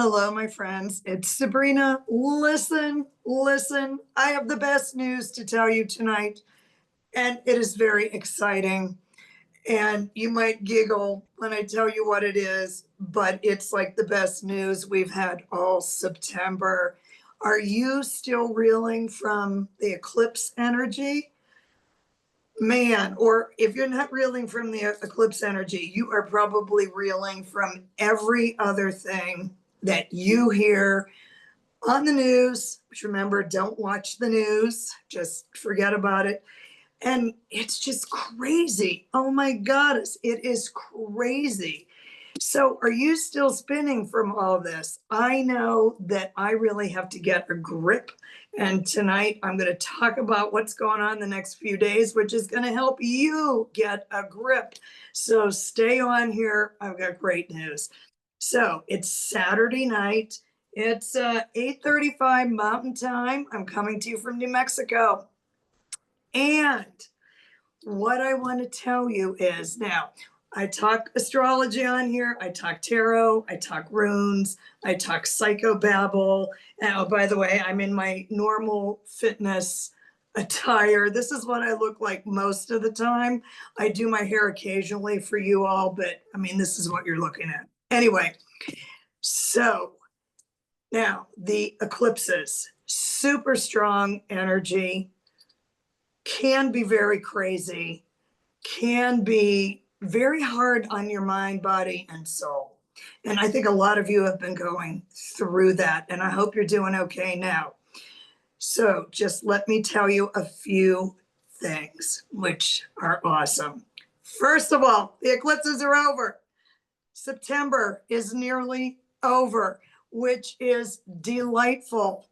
Hello, my friends. It's Sabrina. Listen, listen. I have the best news to tell you tonight, and it is very exciting. And you might giggle when I tell you what it is, but it's like the best news we've had all September. Are you still reeling from the eclipse energy? Man, or if you're not reeling from the eclipse energy, you are probably reeling from every other thing that you hear on the news, which remember, don't watch the news, just forget about it. And it's just crazy. Oh my goddess, it is crazy. So, are you still spinning from all this? I know that I really have to get a grip. And tonight I'm going to talk about what's going on the next few days, which is going to help you get a grip. So, stay on here. I've got great news. So, it's Saturday night. It's 8:35 Mountain Time. I'm coming to you from New Mexico. And what I want to tell you is now, I talk astrology on here, I talk tarot, I talk runes, I talk psychobabble. And oh, by the way, I'm in my normal fitness attire. This is what I look like most of the time. I do my hair occasionally for you all, but I mean, this is what you're looking at. Anyway, so now the eclipses, super strong energy, can be very crazy, can be very hard on your mind, body, and soul. And I think a lot of you have been going through that, and I hope you're doing okay now. So just let me tell you a few things which are awesome. First of all, the eclipses are over. September is nearly over, which is delightful.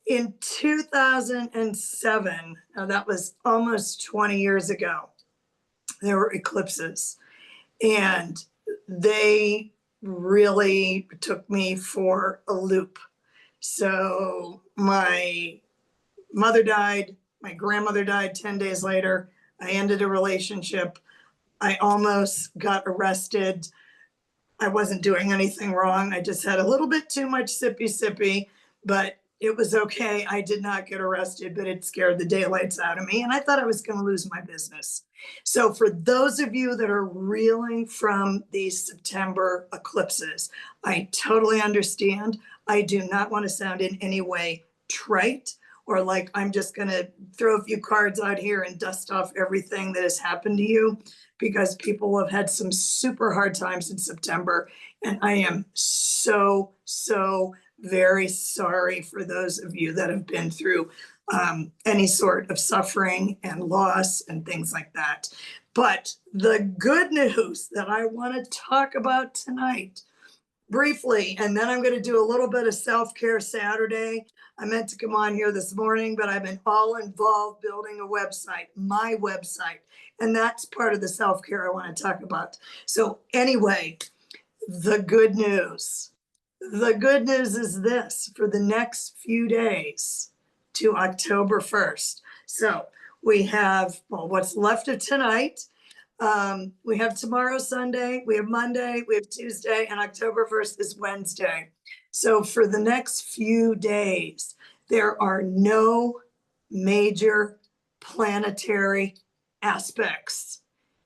In 2007, now that was almost 20 years ago, there were eclipses, and they really took me for a loop. So my mother died, my grandmother died 10 days later. I ended a relationship. I almost got arrested. I wasn't doing anything wrong. I just had a little bit too much sippy, but it was okay. I did not get arrested, but it scared the daylights out of me. And I thought I was going to lose my business. So for those of you that are reeling from these September eclipses, I totally understand. I do not want to sound in any way trite or like I'm just going to throw a few cards out here and dust off everything that has happened to you, because people have had some super hard times in September. And I am so very sorry for those of you that have been through any sort of suffering and loss and things like that. But the good news that I want to talk about tonight briefly, and then I'm going to do a little bit of self-care Saturday. I meant to come on here this morning, but I've been all involved building a website, my website, and that's part of the self-care I want to talk about. So anyway, the good news. The good news is this: for the next few days to October 1st. So we have, well, what's left of tonight. We have tomorrow, Sunday, we have Monday, we have Tuesday, and October 1st is Wednesday. So for the next few days, there are no major planetary aspects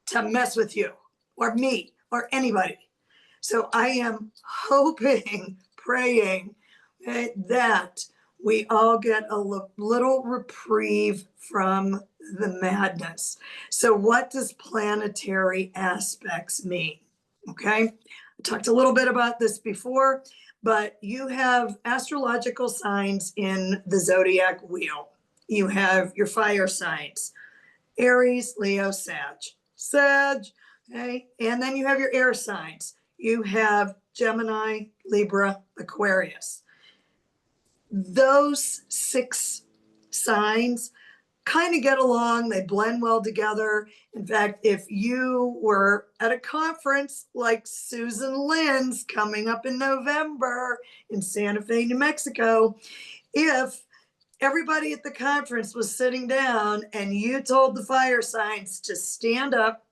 to mess with you or me or anybody. So I am hoping, praying that we all get a little reprieve from the madness. So what does planetary aspects mean? Okay, I talked a little bit about this before, but you have astrological signs in the zodiac wheel. You have your fire signs: Aries, Leo, Sag, okay? And then you have your air signs. You have Gemini, Libra, Aquarius. Those 6 signs kind of get along, they blend well together. In fact, if you were at a conference like Susan Lynn's coming up in November in Santa Fe, New Mexico, if everybody at the conference was sitting down and you told the fire signs to stand up,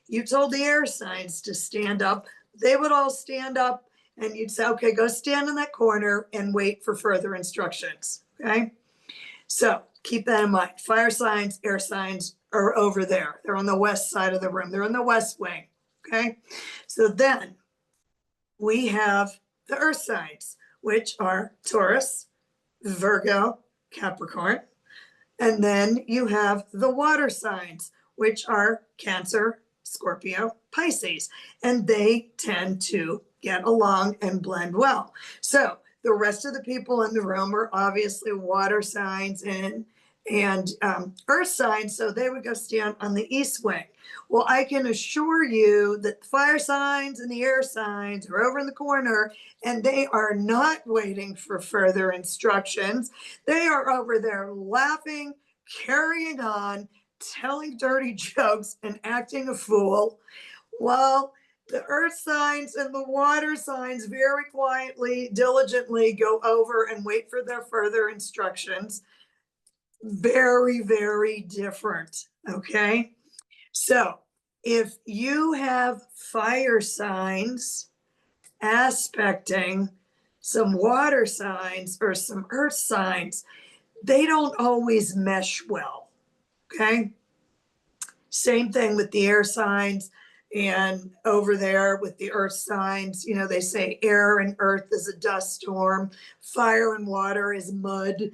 you told the air signs to stand up, they would all stand up And you'd say, okay, go stand in that corner and wait for further instructions. Okay. So keep that in mind. Fire signs, air signs are over there. They're on the west side of the room. They're in the west wing. Okay. So then we have the earth signs, which are Taurus, Virgo, Capricorn. And then you have the water signs, which are Cancer, Scorpio, Pisces. And they tend to get along and blend well. So the rest of the people in the room are obviously water signs and earth signs, so they would go stand on the east wing. Well, I can assure you that the fire signs and the air signs are over in the corner, and they are not waiting for further instructions. They are over there laughing, carrying on, telling dirty jokes, and acting a fool, while the earth signs and the water signs very quietly, diligently go over and wait for their further instructions. Very, very different. Okay. So if you have fire signs aspecting some water signs or some earth signs, they don't always mesh well. Okay. Same thing with the air signs. And over there with the earth signs, you know, they say air and earth is a dust storm, fire and water is mud.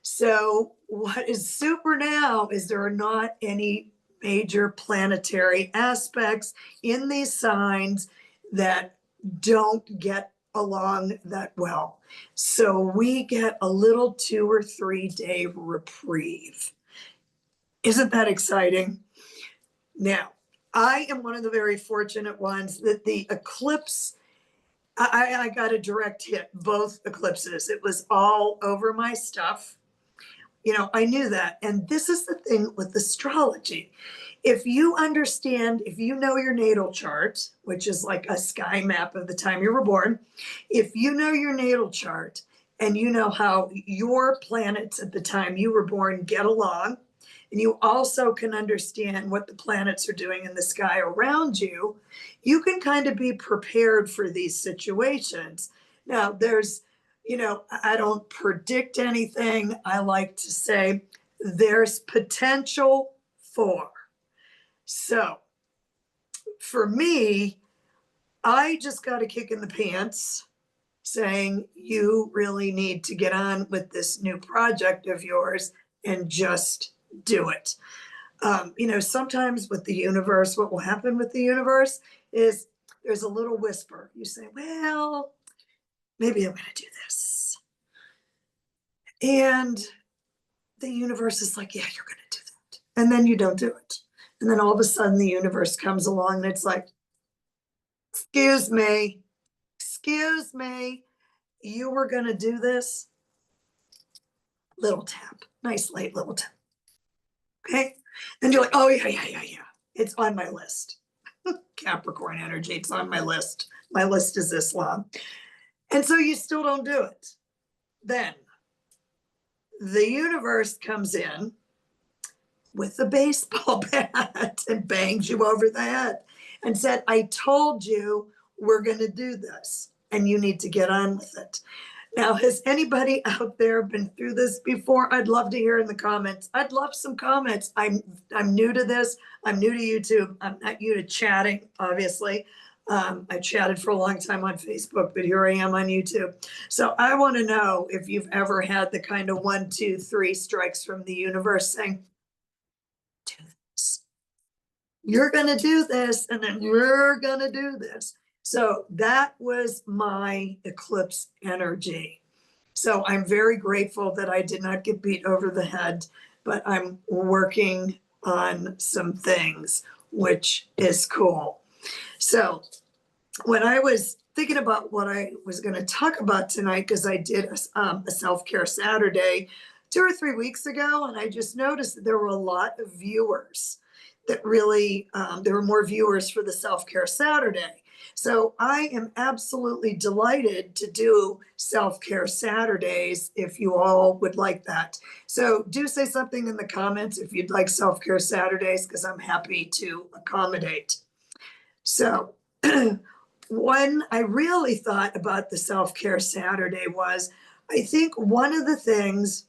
So what is super now is there are not any major planetary aspects in these signs that don't get along that well. So we get a little 2 or 3 day reprieve. Isn't that exciting? Now, I am one of the very fortunate ones that the eclipse, I got a direct hit, both eclipses. It was all over my stuff. You know, I knew that. And this is the thing with astrology. If you understand, if you know your natal chart, which is like a sky map of the time you were born, if you know your natal chart and you know how your planets at the time you were born get along, and you also can understand what the planets are doing in the sky around you, you can kind of be prepared for these situations. Now, there's, you know, I don't predict anything. I like to say there's potential for. So for me, I just got a kick in the pants saying, you really need to get on with this new project of yours and just do it. You know, sometimes with the universe, what will happen with the universe is there's a little whisper. You say, well, maybe I'm going to do this. And the universe is like, yeah, you're going to do that. And then you don't do it. And then all of a sudden the universe comes along and it's like, excuse me, you were going to do this? Little tap, nice light little tap. Okay. And you're like, oh, yeah. It's on my list. Capricorn energy, it's on my list. My list is this long. And so you still don't do it. Then the universe comes in with a baseball bat and bangs you over the head and said, I told you we're going to do this and you need to get on with it. Now, has anybody out there been through this before? I'd love to hear in the comments. I'd love some comments. I'm new to this. I'm new to YouTube. I'm not new to chatting, obviously. I chatted for a long time on Facebook, but here I am on YouTube. So I want to know if you've ever had the kind of 1, 2, 3 strikes from the universe saying, do this. You're going to do this, and then you're going to do this. So that was my eclipse energy. So I'm very grateful that I did not get beat over the head, but I'm working on some things, which is cool. So when I was thinking about what I was going to talk about tonight, because I did a self-care Saturday 2 or 3 weeks ago, and I just noticed that there were a lot of viewers that really, there were more viewers for the self-care Saturday. So I am absolutely delighted to do self-care Saturdays if you all would like that. So do say something in the comments if you'd like self-care Saturdays, because I'm happy to accommodate. So when I really thought about the self-care Saturday was, I think one of the things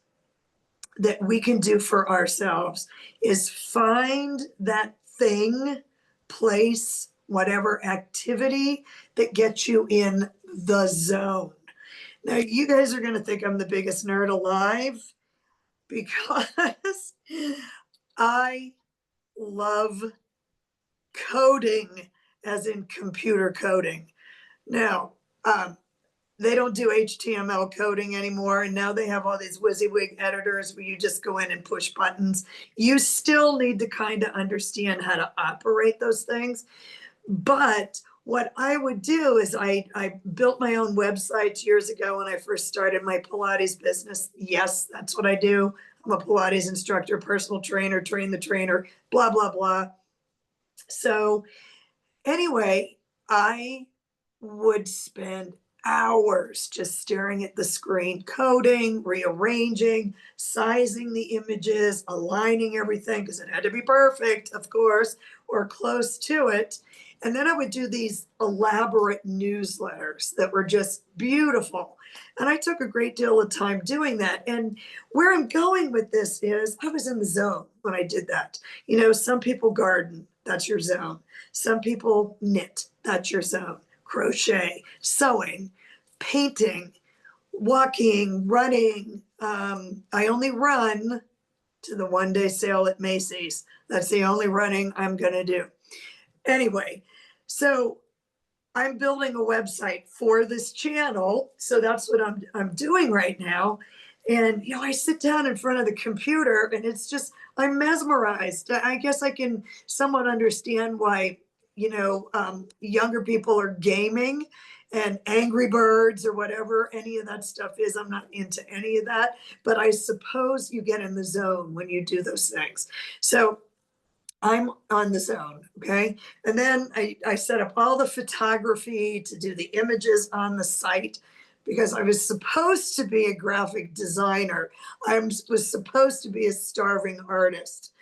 that we can do for ourselves is find that thing, place, whatever activity that gets you in the zone. Now, you guys are going to think I'm the biggest nerd alive because I love coding, as in computer coding. Now, they don't do HTML coding anymore, and now they have all these WYSIWYG editors where you just go in and push buttons. You still need to kind of understand how to operate those things. But what I would do is I built my own websites years ago when I first started my Pilates business. Yes, that's what I do. I'm a Pilates instructor, personal trainer, train the trainer, blah, blah, blah. So anyway, I would spend hours just staring at the screen, coding, rearranging, sizing the images, aligning everything because it had to be perfect, of course, or close to it. And then I would do these elaborate newsletters that were just beautiful. And I took a great deal of time doing that. And where I'm going with this is I was in the zone when I did that. You know, some people garden, that's your zone. Some people knit, that's your zone. Crochet, sewing, painting, walking, running. I only run to the one-day sale at Macy's. That's the only running I'm going to do. Anyway, so I'm building a website for this channel. So that's what I'm doing right now. And, you know, I sit down in front of the computer and it's just, I'm mesmerized. I guess I can somewhat understand why, you know, younger people are gaming and Angry Birds or whatever any of that stuff is. I'm not into any of that, but I suppose you get in the zone when you do those things. So I'm on the zone, okay? And then I set up all the photography to do the images on the site because I was supposed to be a graphic designer. I was supposed to be a starving artist.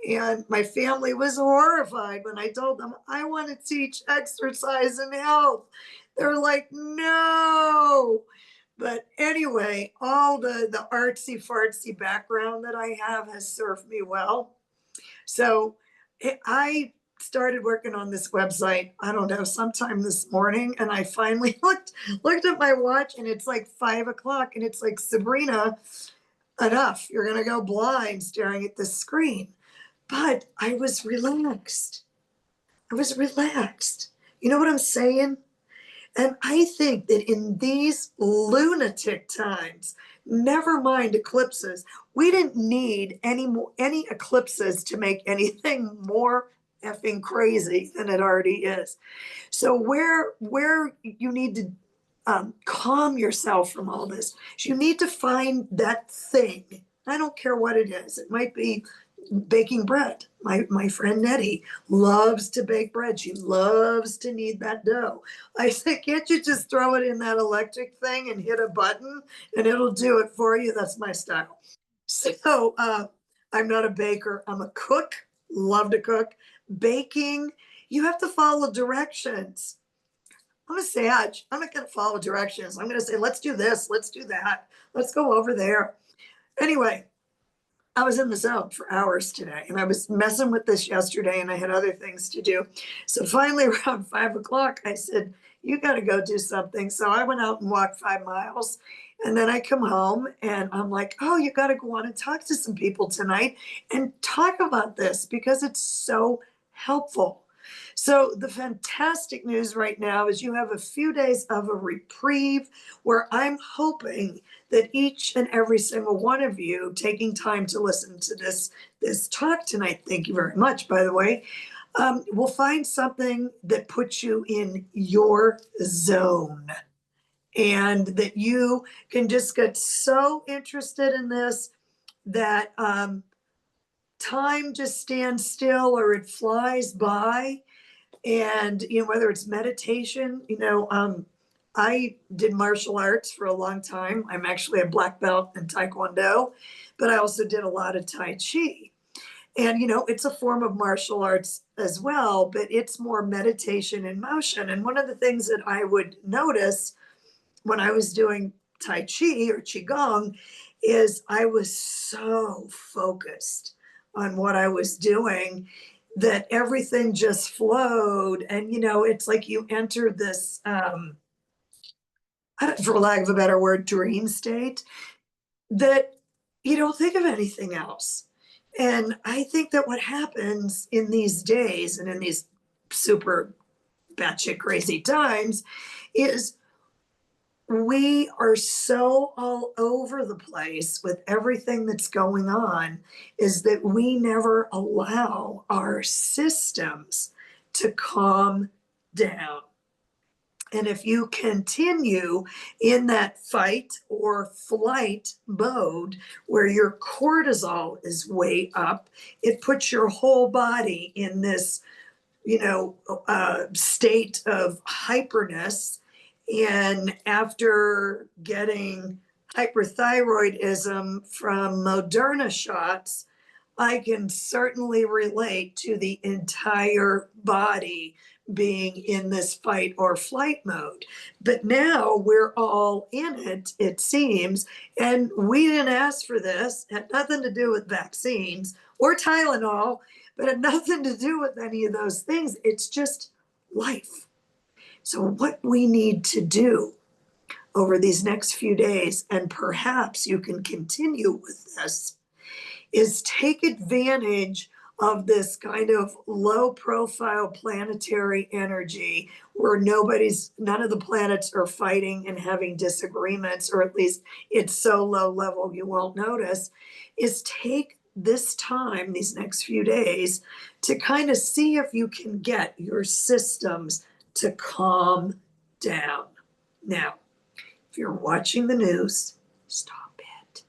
And my family was horrified when I told them I want to teach exercise and health. They're like, no. But anyway, all the artsy fartsy background that I have has served me well. So I started working on this website, I don't know, sometime this morning, and I finally looked at my watch and it's like 5 o'clock and it's like, Sabrina, enough. You're gonna go blind staring at the screen. But I was relaxed. I was relaxed. You know what I'm saying? And I think that in these lunatic times, never mind eclipses, we didn't need any eclipses to make anything more effing crazy than it already is. So where you need to calm yourself from all this, you need to find that thing. I don't care what it is. It might be baking bread. My friend Nettie loves to bake bread. She loves to knead that dough. I said, can't you just throw it in that electric thing and hit a button and it'll do it for you? That's my style. So I'm not a baker. I'm a cook. Love to cook. Baking, you have to follow directions. I'm a sag. I'm not going to follow directions. I'm going to say, let's do this. Let's do that. Let's go over there. Anyway, I was in the zone for hours today and I was messing with this yesterday and I had other things to do. So finally around 5 o'clock, I said, you got to go do something. So I went out and walked 5 miles and then I come home and I'm like, oh, you got to go on and talk to some people tonight and talk about this because it's so helpful. So the fantastic news right now is you have a few days of a reprieve where I'm hoping that each and every single one of you taking time to listen to this talk tonight, thank you very much, by the way, will find something that puts you in your zone and that you can just get so interested in this that time just stands still or it flies by. And, you know, whether it's meditation, you know, I did martial arts for a long time. I'm actually a black belt in Taekwondo, but I also did a lot of Tai Chi. And, you know, it's a form of martial arts as well, but it's more meditation and motion. And one of the things that I would notice when I was doing Tai Chi or Qigong is I was so focused on what I was doing that everything just flowed. And, it's like you enter this, for lack of a better word, dream state that you don't think of anything else. And I think that what happens in these days and in these super batshit crazy times is we are so all over the place with everything that's going on, is that we never allow our systems to calm down. And if you continue in that fight or flight mode where your cortisol is way up, it puts your whole body in this, state of hyperness. And after getting hyperthyroidism from Moderna shots, I can certainly relate to the entire body being in this fight or flight mode. But now we're all in it, it seems, and we didn't ask for this. It had nothing to do with vaccines or Tylenol, but had nothing to do with any of those things. It's just life. So what we need to do over these next few days, and perhaps you can continue with this, is take advantage of this kind of low profile planetary energy where none of the planets are fighting and having disagreements, or at least it's so low level you won't notice, is take this time, these next few days, to kind of see if you can get your systems to calm down. Now, if you're watching the news, stop it.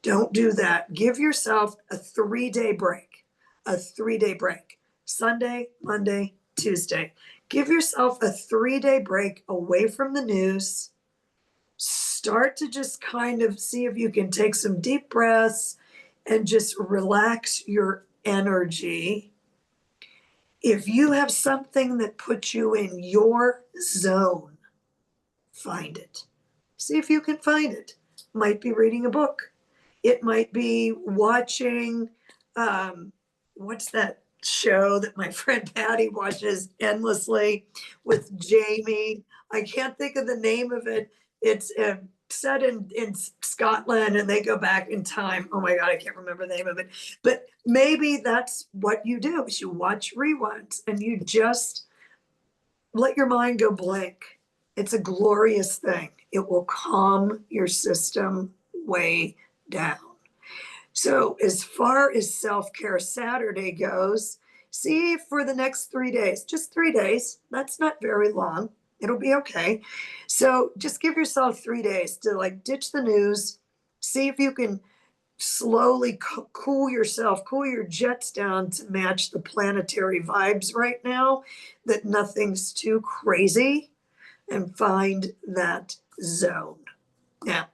Don't do that. Give yourself a 3-day break, a 3-day break. Sunday, Monday, Tuesday. Give yourself a 3-day break away from the news. Start to just kind of see if you can take some deep breaths and just relax your energy. If you have something that puts you in your zone, find it. See if you can find it. Might be reading a book. It might be watching, what's that show that my friend Patty watches endlessly with Jamie? I can't think of the name of it. It's set in Scotland and they go back in time. Oh my God, I can't remember the name of it. But maybe that's what you do is you watch reruns and you just let your mind go blank. It's a glorious thing. It will calm your system way down. So as far as Self-Care Saturday goes, see for the next 3 days, just 3 days, that's not very long. It'll be okay. So just give yourself 3 days to ditch the news, see if you can slowly cool yourself, cool your jets down to match the planetary vibes right now, that nothing's too crazy, and find that zone. Now,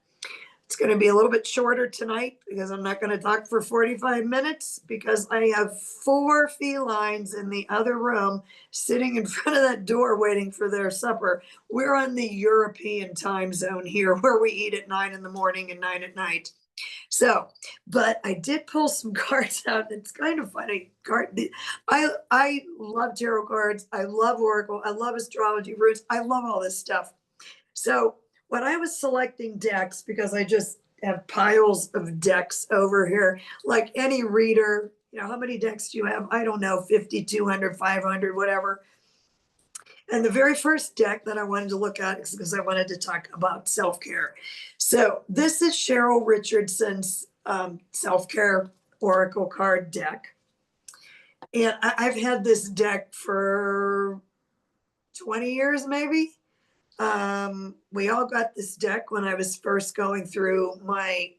it's going to be a little bit shorter tonight because I'm not going to talk for 45 minutes because I have 4 felines in the other room sitting in front of that door waiting for their supper. We're on the European time zone here where we eat at 9 in the morning and 9 at night. So, but I did pull some cards out. It's kind of funny. I love tarot cards. I love Oracle. I love astrology roots. I love all this stuff. So when I was selecting decks, because I just have piles of decks over here, like any reader, how many decks do you have? I don't know, 50, 200, 500, whatever. And the very first deck that I wanted to look at is because I wanted to talk about self-care. So this is Cheryl Richardson's self-care oracle card deck. And I've had this deck for 20 years, maybe. We all got this deck when I was first going through my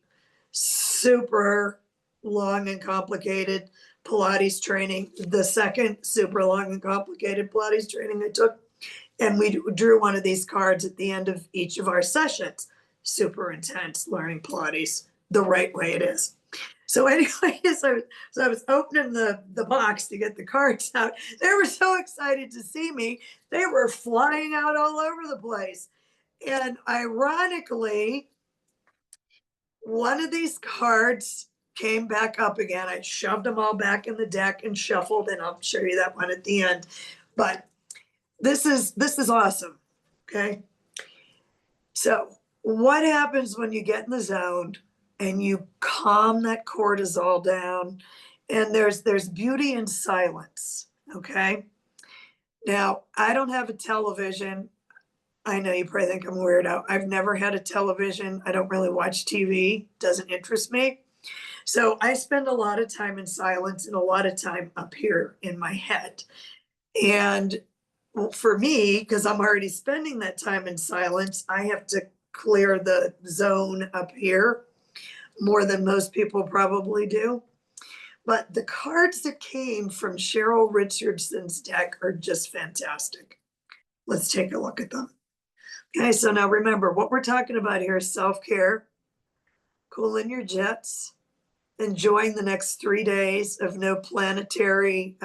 super long and complicated Pilates training, the second super long and complicated Pilates training I took. And we drew one of these cards at the end of each of our sessions. Super intense learning Pilates the right way it is. So anyway, so I was opening the box to get the cards out. They were so excited to see me. They were flying out all over the place. And ironically, one of these cards came back up again. I shoved them all back in the deck and shuffled, and I'll show you that one at the end. But this is awesome. Okay. So what happens when you get in the zone and you calm that cortisol down? And there's beauty in silence. Okay. Now, I don't have a television. I know you probably think I'm a weirdo. I've never had a television. I don't really watch TV. Doesn't interest me. So I spend a lot of time in silence and a lot of time up here in my head. And well, for me, because I'm already spending that time in silence, I have to clear the zone up here more than most people probably do. But the cards that came from Cheryl Richardson's deck are just fantastic. Let's take a look at them. Okay, so now remember, what we're talking about here is self-care, cooling your jets, enjoying the next 3 days of no planetary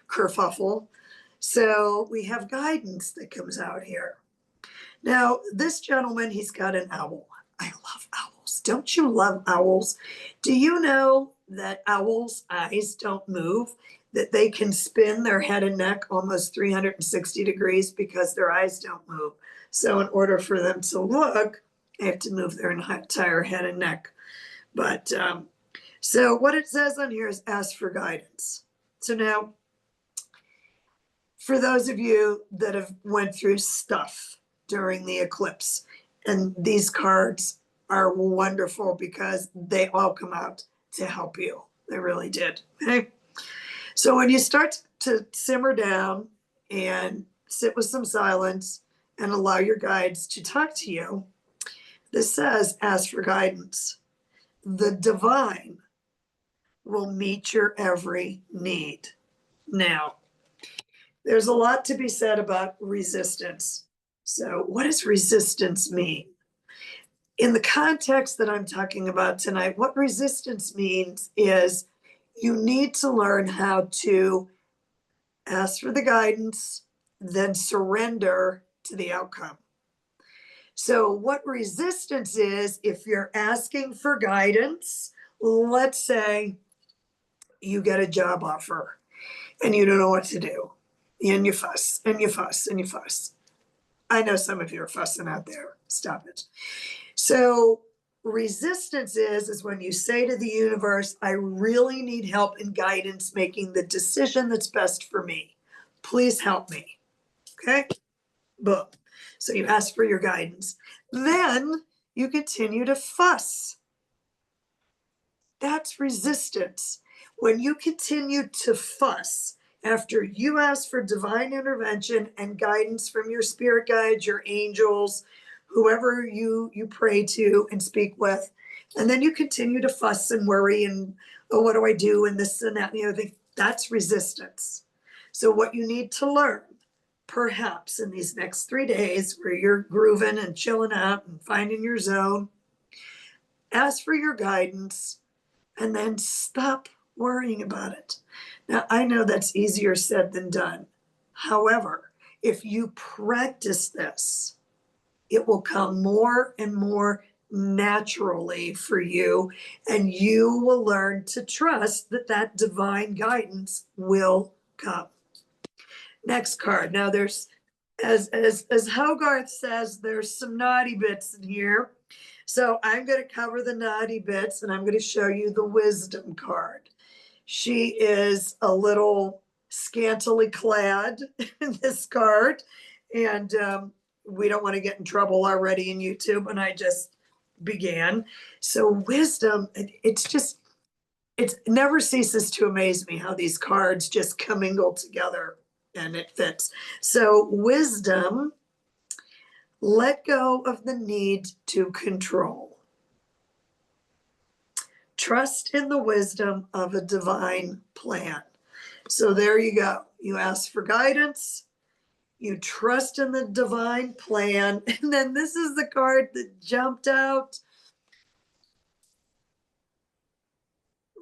kerfuffle. So we have guidance that comes out here. Now, this gentleman, he's got an owl. I love owls. Don't you love owls? Do you know that owls' eyes don't move? That they can spin their head and neck almost 360 degrees because their eyes don't move. So in order for them to look, they have to move their entire head and neck. But so what it says on here is ask for guidance. So now, for those of you that have went through stuff during the eclipse, and these cards are wonderful because they all come out to help you. They really did. Okay. So when you start to simmer down and sit with some silence and allow your guides to talk to you, this says ask for guidance. The divine will meet your every need. Now, there's a lot to be said about resistance. So what does resistance mean? In the context that I'm talking about tonight, what resistance means is you need to learn how to ask for the guidance, then surrender to the outcome. So what resistance is, if you're asking for guidance, let's say you get a job offer and you don't know what to do, and you fuss and you fuss and you fuss. I know some of you are fussing out there. Stop it. So resistance is when you say to the universe, I really need help and guidance making the decision that's best for me. Please help me. Okay? Boom. So you ask for your guidance. Then you continue to fuss. That's resistance. When you continue to fuss after you ask for divine intervention and guidance from your spirit guides, your angels, whoever you pray to and speak with, and then you continue to fuss and worry and, oh, what do I do, and this and that and the other thing, that's resistance. So what you need to learn, perhaps in these next 3 days where you're grooving and chilling out and finding your zone, ask for your guidance and then stop worrying about it. Now, I know that's easier said than done. However, if you practice this, it will come more and more naturally for you, and you will learn to trust that that divine guidance will come. Next card. Now, there's, as Hogarth says, there's some naughty bits in here. So I'm going to cover the naughty bits and I'm going to show you the wisdom card. She is a little scantily clad in this card, and we don't want to get in trouble already in YouTube, and I just began. So wisdom, it never ceases to amaze me how these cards just commingle together and it fits. So wisdom, let go of the need to control. Trust in the wisdom of a divine plan. So there you go. You ask for guidance, you trust in the divine plan, and then this is the card that jumped out.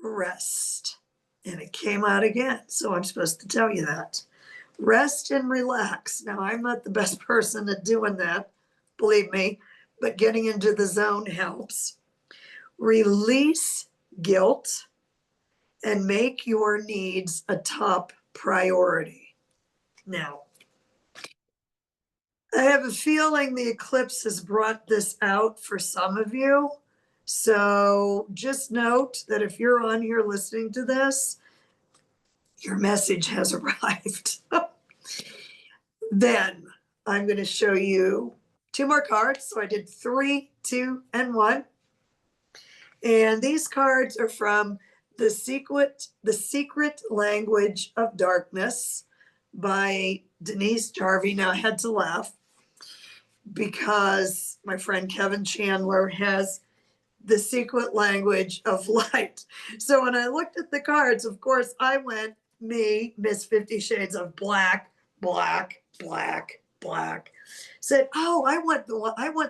rest. And it came out again. So I'm supposed to tell you that. Rest and relax. Now, I'm not the best person at doing that, believe me, but getting into the zone helps. Release guilt and make your needs a top priority. Now, I have a feeling the eclipse has brought this out for some of you. So just note that if you're on here listening to this, your message has arrived. Then I'm going to show you two more cards. So I did 3, 2, and 1. And these cards are from The Secret Language of Darkness by Denise Jarvie. Now I had to laugh because my friend Kevin Chandler has The Secret Language of Light. So when I looked at the cards, of course, I went, me, Miss 50 Shades of Black, black, black, black. Said, oh, I want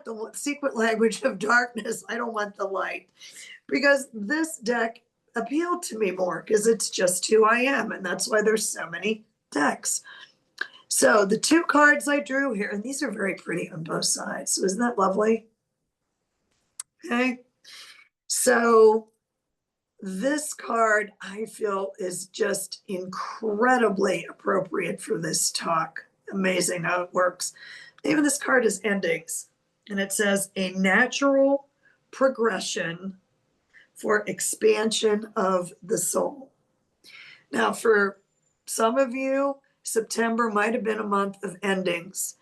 the Secret Language of Darkness. I don't want the light. Because this deck appealed to me more because it's just who I am. And that's why there's so many decks. So the two cards I drew here, and these are very pretty on both sides. So isn't that lovely? Okay. So this card I feel is just incredibly appropriate for this talk. Amazing how it works. Even this card is endings, and it says a natural progression for expansion of the soul. Now, for some of you, September might have been a month of endings.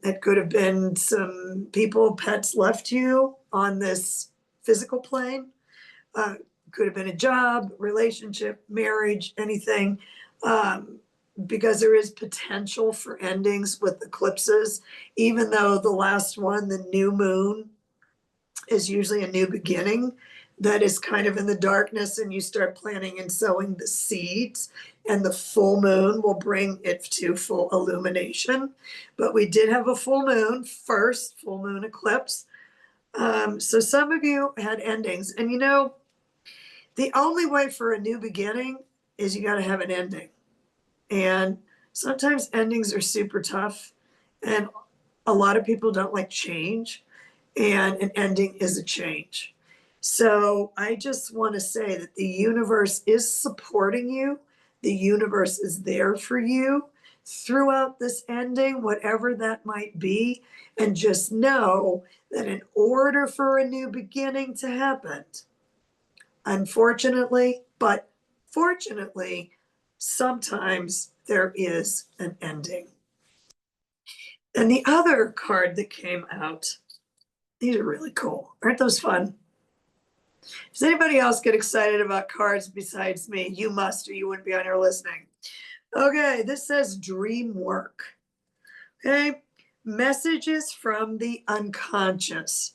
It could have been some people, pets left you on this physical plane. Could have been a job, relationship, marriage, anything. Because there is potential for endings with eclipses, even though the last one, the new moon, is usually a new beginning that is kind of in the darkness, and you start planting and sowing the seeds, and the full moon will bring it to full illumination. But we did have a full moon, first full moon eclipse. So some of you had endings, and you know, the only way for a new beginning is you got to have an ending. And sometimes endings are super tough, and a lot of people don't like change, and an ending is a change. So I just want to say that the universe is supporting you. The universe is there for you throughout this ending, whatever that might be. And just know that in order for a new beginning to happen, unfortunately, but fortunately, sometimes there is an ending. And the other card that came out, these are really cool. Aren't those fun? Does anybody else get excited about cards besides me? You must, or you wouldn't be on here listening. Okay, this says dream work. Okay, messages from the unconscious.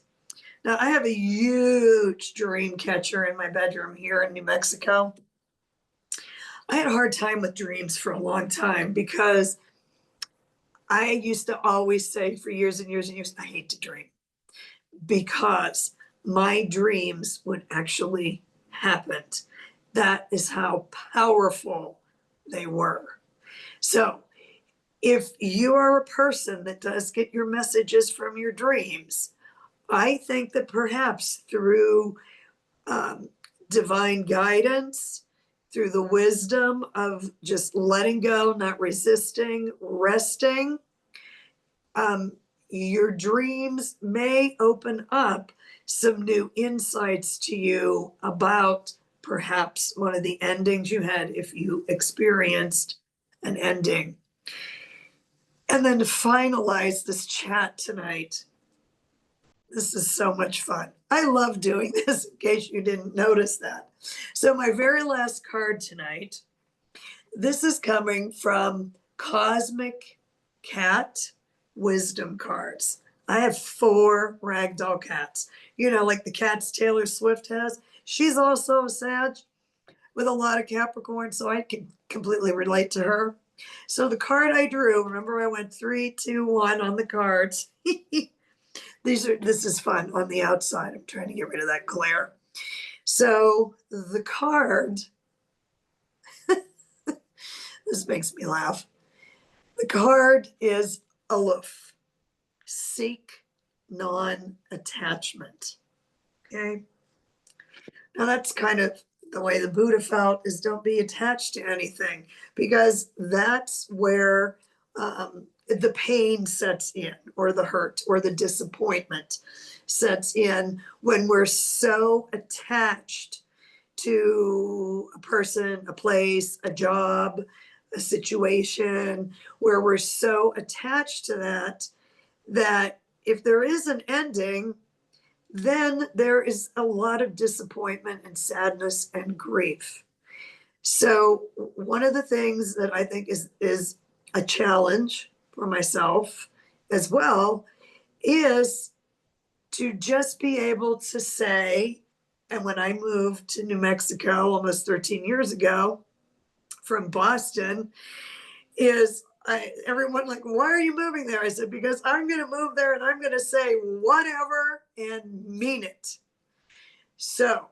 Now, I have a huge dream catcher in my bedroom here in New Mexico. I had a hard time with dreams for a long time because I used to always say for years and years and years, I hate to dream, because my dreams would actually happen. That is how powerful they were. So if you are a person that does get your messages from your dreams, I think that perhaps through divine guidance, through the wisdom of just letting go, not resisting, resting, your dreams may open up some new insights to you about perhaps one of the endings you had if you experienced an ending. And then to finalize this chat tonight, this is so much fun. I love doing this, in case you didn't notice that. So my very last card tonight, this is coming from Cosmic Cat Wisdom cards. I have 4 ragdoll cats. You know, like the cats Taylor Swift has. She's also a Sag with a lot of Capricorn, so I can completely relate to her. So the card I drew, remember I went 3, 2, 1 on the cards. This is fun on the outside. I'm trying to get rid of that glare. So the card, this makes me laugh. The card is aloof, seek non-attachment. Okay. Now that's kind of the way the Buddha felt, is don't be attached to anything, because that's where the pain sets in, or the hurt, or the disappointment sets in, when we're so attached to a person, a place, a job, a situation, where we're so attached to that, that if there is an ending, then there is a lot of disappointment and sadness and grief. So one of the things that I think is a challenge for myself as well is to just be able to say, and when I moved to New Mexico almost 13 years ago from Boston, is everyone like, why are you moving there? I said, because I'm going to move there and I'm going to say whatever and mean it. So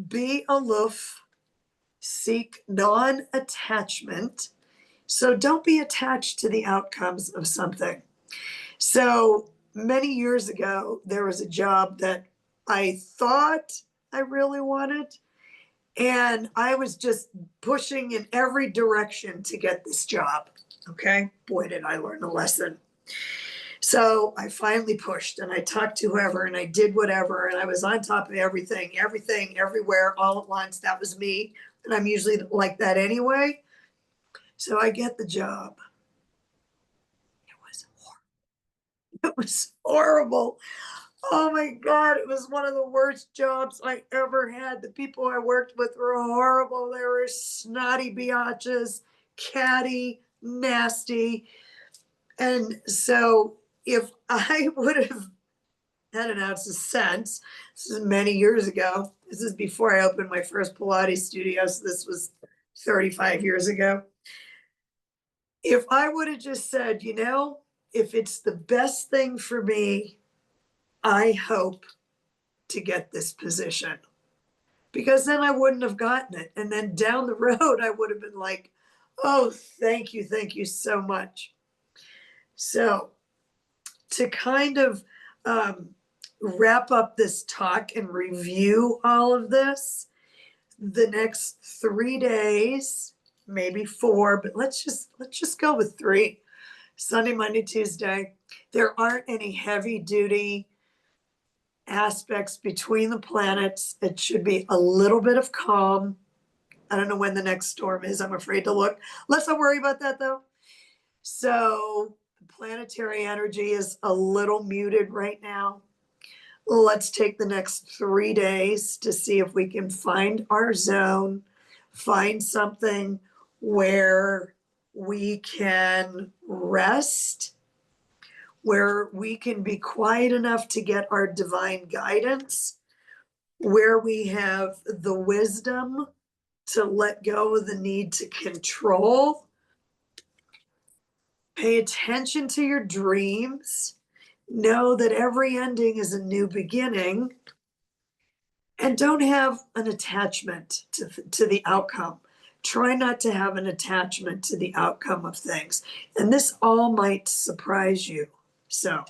be aloof, seek non-attachment. So don't be attached to the outcomes of something. So many years ago, there was a job that I thought I really wanted, and I was just pushing in every direction to get this job. Okay. Boy, did I learn a lesson. So I finally pushed, and I talked to whoever, and I did whatever, and I was on top of everything, everywhere, all at once. That was me. And I'm usually like that anyway. So I get the job. It was horrible. It was horrible. Oh my God, it was one of the worst jobs I ever had. The people I worked with were horrible. They were snotty biatches, catty, nasty. And so if I would have had an ounce of sense, this is many years ago. This is before I opened my first Pilates studio. So this was 35 years ago. If I would have just said, if it's the best thing for me, I hope to get this position, because then I wouldn't have gotten it. And then down the road, I would have been like, oh, thank you so much. So to kind of wrap up this talk and review all of this, the next 3 days, maybe 4, but let's just go with 3. Sunday, Monday, Tuesday. There aren't any heavy duty aspects between the planets. It should be a little bit of calm. I don't know when the next storm is. I'm afraid to look. Let's not worry about that though. So planetary energy is a little muted right now. Let's take the next 3 days to see if we can find our zone, find something where we can rest, where we can be quiet enough to get our divine guidance, where we have the wisdom to let go of the need to control. Pay attention to your dreams. Know that every ending is a new beginning. And don't have an attachment to the outcome. Try not to have an attachment to the outcome of things. And this all might surprise you. So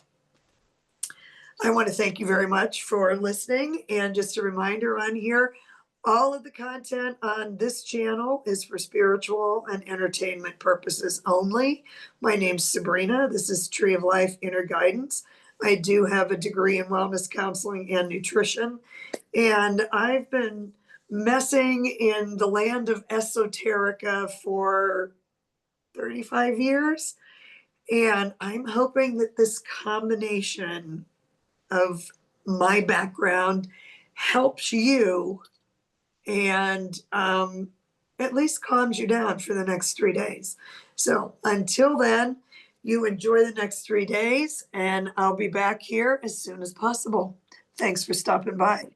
I want to thank you very much for listening. And just a reminder on here, all of the content on this channel is for spiritual and entertainment purposes only. My name's Sabrina. This is Tree of Life Inner Guidance. I do have a degree in wellness counseling and nutrition. And I've been messing in the land of esoterica for 35 years. And I'm hoping that this combination of my background helps you and at least calms you down for the next 3 days. So until then, you enjoy the next 3 days, and I'll be back here as soon as possible. Thanks for stopping by.